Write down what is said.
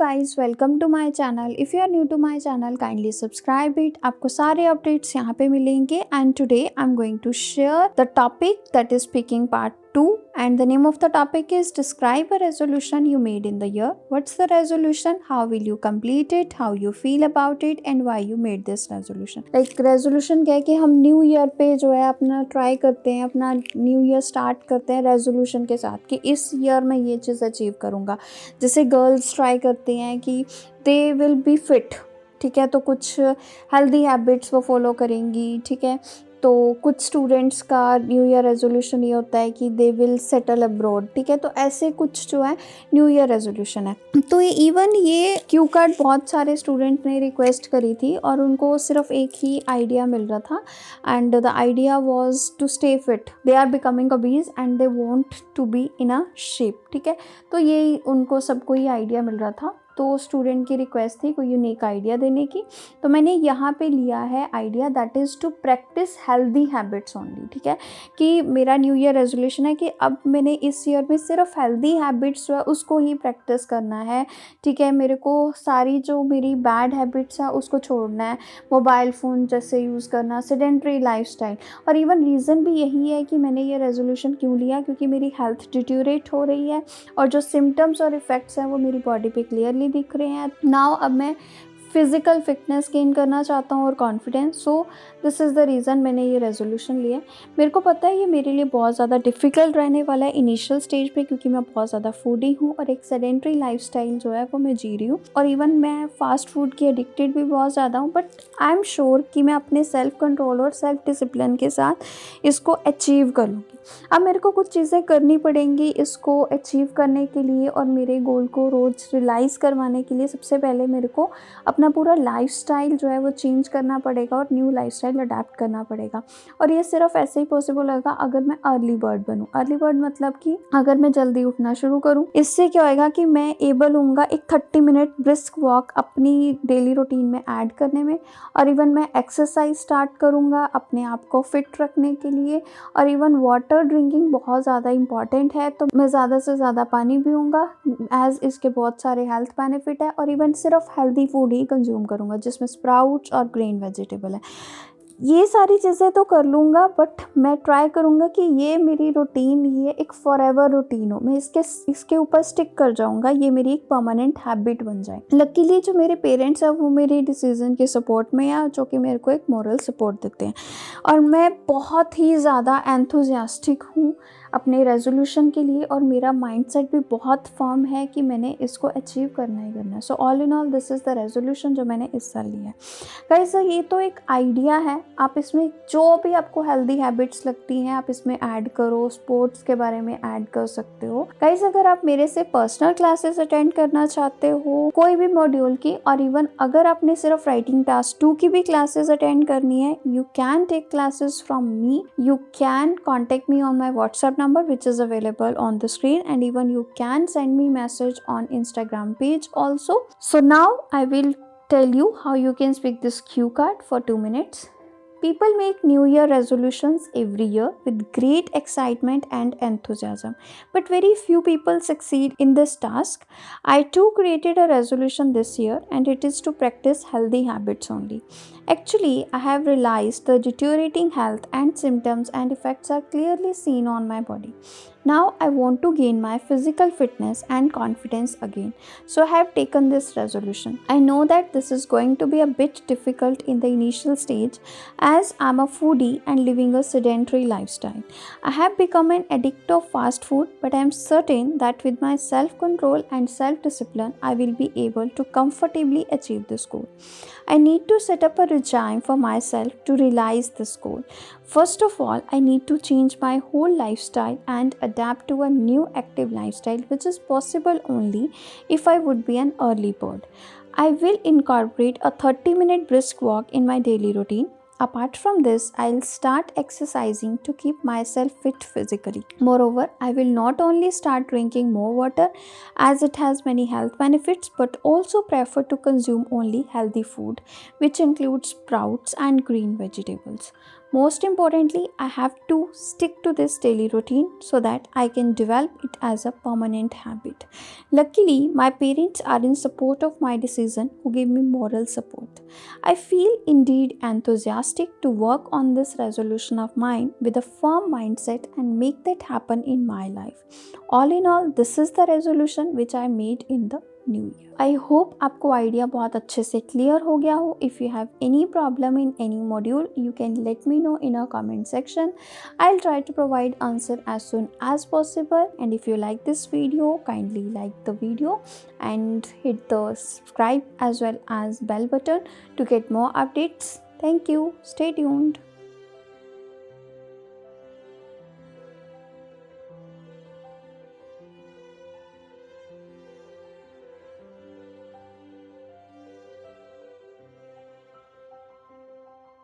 Guys, welcome to my channel. If you are new to my channel, kindly subscribe it. आपको सारे updates यहाँ पे मिलेंगे। And today I am going to share the topic that is speaking part 2 and the name of the topic is describe a resolution you made in the year. What's the resolution? How will you complete it? How you feel about it? And why you made this resolution? Like resolution क्या है कि हम new year पे जो है अपना try करते हैं, अपना न्यू ईयर स्टार्ट करते हैं रेजोल्यूशन के साथ कि इस ईयर में ये चीज़ अचीव करूँगा। जैसे गर्ल्स ट्राई करते हैं कि दे विल बी फिट, ठीक है, तो कुछ हेल्दी हैबिट्स वो फॉलो करेंगी, ठीक है। तो कुछ स्टूडेंट्स का न्यू ईयर रेजोल्यूशन ये होता है कि दे विल सेटल अब्रॉड, ठीक है। तो ऐसे कुछ जो है न्यू ईयर रेजोल्यूशन है। तो ये क्यू कार्ड बहुत सारे स्टूडेंट ने रिक्वेस्ट करी थी और उनको सिर्फ एक ही आइडिया मिल रहा था, and the idea was to stay fit. They are becoming obese and they want to be in a shape, ठीक है। तो ये उनको सबको ही आइडिया मिल रहा था। तो स्टूडेंट की रिक्वेस्ट थी कोई यूनिक आइडिया देने की, तो मैंने यहाँ पे लिया है idea that is to practise healthy habits only, ठीक है। कि मेरा न्यू ईयर रेजोल्यूशन है कि अब मैंने इस ईयर में सिर्फ हेल्दी हैबिट्स जो है उसको ही प्रैक्टिस करना है, ठीक है। मेरे को सारी जो मेरी बैड हैबिट्स है उसको छोड़ना है, मोबाइल फ़ोन जैसे यूज़ करना, सेडेंट्री लाइफस्टाइल। और इवन रीज़न भी यही है कि मैंने ये रेजोल्यूशन क्यों लिया, क्योंकि मेरी हेल्थ डिट्यूरेट हो रही है और जो सिम्टम्स और इफ़ेक्ट्स हैं वो मेरी बॉडी पे क्लियरली दिख रहे हैं। नाउ अब मैं फिज़िकल फिटनेस गेन करना चाहता हूँ और confidence. So this is the reason मैंने ये रेजोल्यूशन लिया। मेरे को पता है ये मेरे लिए बहुत ज़्यादा डिफ़िकल्ट रहने वाला है इनिशियल स्टेज पे, क्योंकि मैं बहुत ज़्यादा फूडी हूँ और एक सेडेंट्री लाइफस्टाइल जो है वो मैं जी रही हूँ, और इवन मैं फ़ास्ट फूड की एडिक्टेड भी बहुत ज़्यादा हूँ। बट आई एम श्योर कि मैं अपने सेल्फ कंट्रोल और सेल्फ डिसिप्लिन के साथ इसको अचीव कर लूँगी। अब मेरे को कुछ चीज़ें करनी पड़ेंगी इसको अचीव करने के लिए, और मेरे गोल को रोज़ रियलाइज़ करवाने के लिए सबसे पहले मेरे को अपना पूरा लाइफस्टाइल जो है वो चेंज करना पड़ेगा और न्यू लाइफस्टाइल अडेप्ट करना पड़ेगा। और ये सिर्फ ऐसे ही पॉसिबल होगा अगर मैं अर्ली बर्ड बनूँ। अर्ली बर्ड मतलब कि अगर मैं जल्दी उठना शुरू करूँ। इससे क्या होएगा कि मैं एबल हूँगा एक 30 मिनट ब्रिस्क वॉक अपनी डेली रूटीन में ऐड करने में, और इवन मैं एक्सरसाइज स्टार्ट करूँगा अपने आप को फिट रखने के लिए। और इवन वाटर ड्रिंकिंग बहुत ज़्यादा इंपॉर्टेंट है, तो मैं ज़्यादा से ज़्यादा पानी पीऊँगा एज इसके बहुत सारे हेल्थ बेनिफिट है। और इवन सिर्फ हेल्दी फूड ही कंज्यूम करूँगा जिसमें स्प्राउट्स और ग्रीन वेजिटेबल है। ये सारी चीज़ें तो कर लूँगा, बट मैं ट्राई करूँगा कि ये मेरी रूटीन ये एक फॉरएवर रूटीन हो, मैं इसके ऊपर स्टिक कर जाऊँगा, ये मेरी एक परमानेंट हैबिट बन जाए। लकीली जो मेरे पेरेंट्स हैं वो मेरे डिसीजन के सपोर्ट में है, जो कि मेरे को एक मॉरल सपोर्ट देते हैं। और मैं बहुत ही ज़्यादा एंथुजियास्टिक हूँ अपने रेजोल्यूशन के लिए, और मेरा माइंडसेट भी बहुत फर्म है कि मैंने इसको अचीव करना ही करना है। So all in all this is the resolution जो मैंने इस साल लिया है। गाइस ये तो एक आइडिया है, आप इसमें जो भी आपको हेल्दी हैबिट्स लगती हैं आप इसमें ऐड करो, स्पोर्ट्स के बारे में ऐड कर सकते हो। गाइस अगर आप मेरे से पर्सनल क्लासेस अटेंड करना चाहते हो कोई भी मॉड्यूल की, और इवन अगर आपने सिर्फ राइटिंग टास्क 2 की भी क्लासेस अटेंड करनी है, you can take classes from me. You can contact me on my WhatsApp number which is available on the screen, and even you can send me message on Instagram page also. So now I will tell you how you can speak this cue card for 2 minutes. People make New Year resolutions every year with great excitement and enthusiasm, but very few people succeed in this task. I too created a resolution this year, and it is to practice healthy habits only. Actually, I have realized the deteriorating health and symptoms and effects are clearly seen on my body. Now I want to gain my physical fitness and confidence again. So I have taken this resolution. I know that this is going to be a bit difficult in the initial stage as I'm a foodie and living a sedentary lifestyle. I have become an addict of fast food, but I am certain that with my self-control and self-discipline, I will be able to comfortably achieve this goal. I need to set up a regime for myself to realize this goal. First of all, I need to change my whole lifestyle and adapt to a new active lifestyle, which is possible only if I would be an early bird. I will incorporate a 30-minute brisk walk in my daily routine. Apart from this, I'll start exercising to keep myself fit physically. Moreover, I will not only start drinking more water as it has many health benefits, but also prefer to consume only healthy food, which includes sprouts and green vegetables. Most importantly, I have to stick to this daily routine so that I can develop it as a permanent habit. Luckily, my parents are in support of my decision who give me moral support. I feel indeed enthusiastic to work on this resolution of mine with a firm mindset and make that happen in my life. All in all, this is the resolution which I made in the new year. I hope आपको idea बहुत अच्छे से clear हो गया हो. If you have any problem in any module you can let me know in a comment section. I will try to provide answer as soon as possible. And if you like this video, kindly like the video and hit the subscribe as well as bell button to get more updates. Thank you. Stay tuned.